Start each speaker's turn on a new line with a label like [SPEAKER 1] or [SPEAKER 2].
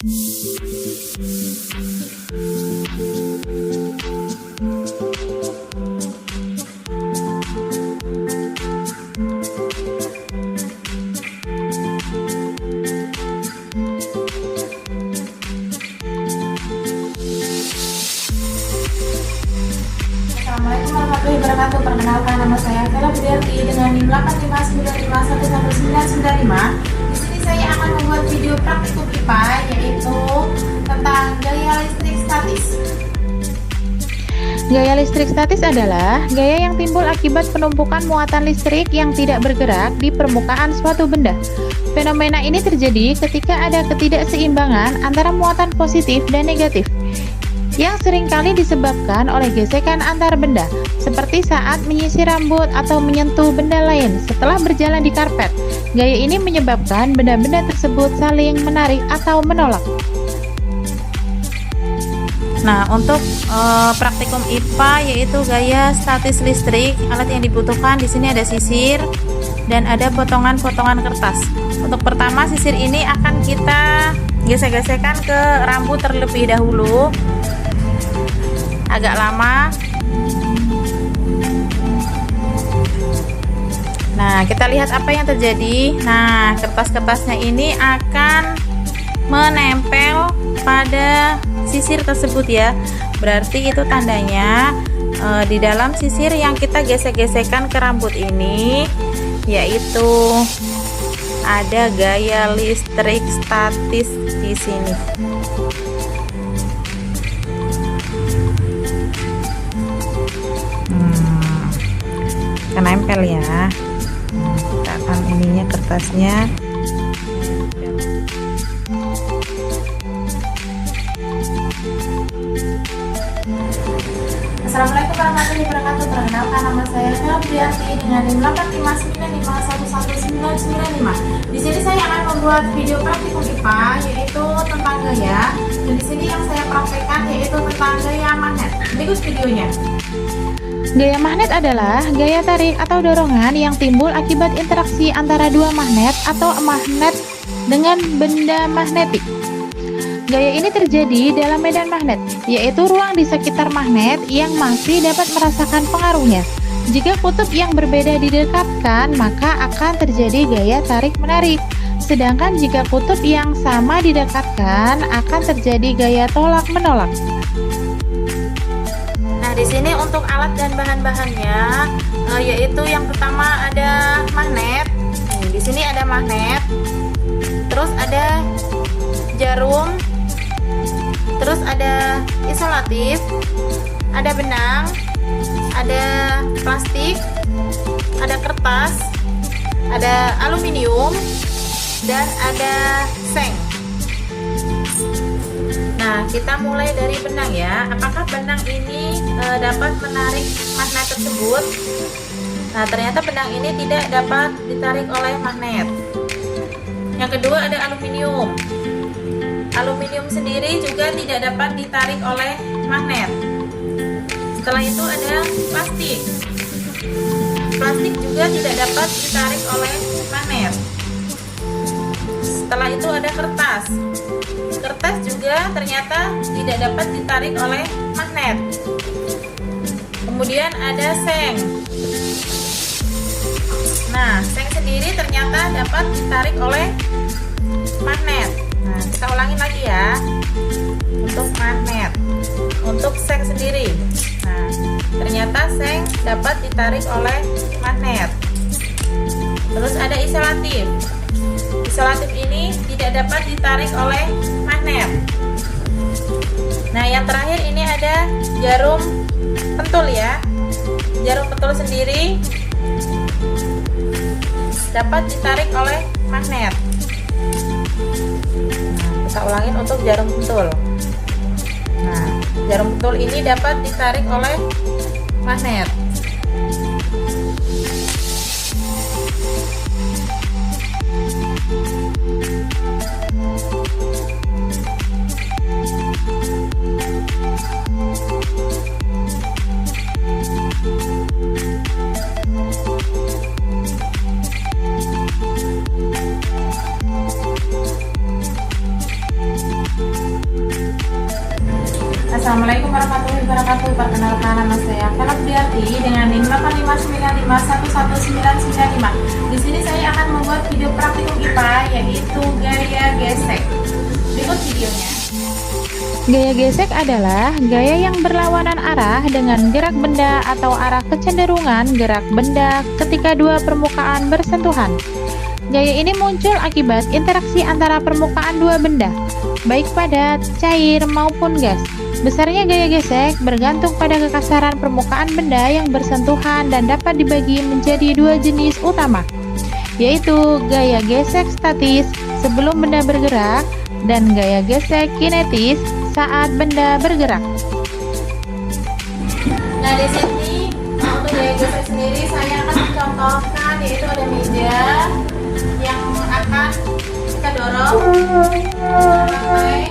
[SPEAKER 1] Assalamualaikum warahmatullahi wabarakatuh. Perkenalkan, nama saya Vela Budiarti dengan NIM 859519195. Di sini saya akan membuat video praktikum IPA yaitu tentang gaya listrik statis.
[SPEAKER 2] Gaya listrik statis adalah gaya yang timbul akibat penumpukan muatan listrik yang tidak bergerak di permukaan suatu benda. Fenomena ini terjadi ketika ada ketidakseimbangan antara muatan positif dan negatif, yang seringkali disebabkan oleh gesekan antar benda, seperti saat menyisir rambut atau menyentuh benda lain setelah berjalan di karpet. Gaya ini menyebabkan benda-benda tersebut saling menarik atau menolak.
[SPEAKER 3] Nah, untuk praktikum IPA yaitu gaya statis listrik, alat yang dibutuhkan di sini ada sisir dan ada potongan-potongan kertas. Untuk pertama, sisir ini akan kita gesek-gesekkan ke rambut terlebih dahulu. Agak lama. Nah, kita lihat apa yang terjadi. Nah, kertas-kertasnya ini akan menempel pada sisir tersebut ya. Berarti itu tandanya di dalam sisir yang kita gesek-gesekkan ke rambut ini yaitu ada gaya listrik statis di sini. Nempel ya. Kita akan ininya kertasnya.
[SPEAKER 1] Assalamualaikum warahmatullahi wabarakatuh. Perkenalkan, nama saya Vela Budiarti dengan NIM 859519195. Di sini saya akan membuat video praktikum IPA yaitu tentang gaya. Dan di sini yang saya praktekkan yaitu tentang gaya magnet. Berikut videonya.
[SPEAKER 2] Gaya magnet adalah gaya tarik atau dorongan yang timbul akibat interaksi antara dua magnet atau magnet dengan benda magnetik. Gaya ini terjadi dalam medan magnet, yaitu ruang di sekitar magnet yang masih dapat merasakan pengaruhnya. Jika kutub yang berbeda didekatkan, maka akan terjadi gaya tarik-menarik. Sedangkan jika kutub yang sama didekatkan, akan terjadi gaya tolak-menolak.
[SPEAKER 3] Nah, di sini untuk alat dan bahan-bahannya yaitu yang pertama ada magnet. Di sini ada magnet. Terus ada jarum. Terus ada isolatif, ada benang, ada plastik, ada kertas, ada aluminium, dan ada seng. Nah, kita mulai dari benang ya. Apakah benang ini dapat menarik magnet tersebut? Nah, ternyata benang ini tidak dapat ditarik oleh magnet. Yang kedua ada aluminium. Aluminium sendiri juga tidak dapat ditarik oleh magnet. Setelah itu ada plastik. Plastik juga tidak dapat ditarik oleh magnet. Setelah itu ada kertas. Kertas juga ternyata tidak dapat ditarik oleh magnet. Kemudian ada seng. Nah, seng sendiri ternyata dapat ditarik oleh magnet. Nah, kita ulangin lagi ya. Untuk magnet, untuk seng sendiri. Nah, ternyata seng dapat ditarik oleh magnet. Terus ada isolatif. Isolatif ini tidak dapat ditarik oleh magnet. Nah, yang terakhir ini ada jarum pentul ya. Jarum pentul sendiri dapat ditarik oleh magnet. Kita ulangin untuk jarum pentul. Nah, jarum pentul ini dapat ditarik oleh magnet.
[SPEAKER 1] Assalamualaikum warahmatullahi wabarakatuh. Perkenalkan nama saya Felak Diarti dengan NIM 859511995. Di sini saya akan membuat video praktikum IPA yaitu gaya gesek. Berikut videonya.
[SPEAKER 2] Gaya gesek adalah gaya yang berlawanan arah dengan gerak benda atau arah kecenderungan gerak benda ketika dua permukaan bersentuhan. Gaya ini muncul akibat interaksi antara permukaan dua benda, baik padat, cair, maupun gas. Besarnya gaya gesek bergantung pada kekasaran permukaan benda yang bersentuhan dan dapat dibagi menjadi dua jenis utama, yaitu gaya gesek statis sebelum benda bergerak dan gaya gesek kinetis saat benda bergerak.
[SPEAKER 1] Nah, di sini untuk gaya gesek sendiri saya akan mencontohkan yaitu ada meja yang akan kita dorong sampai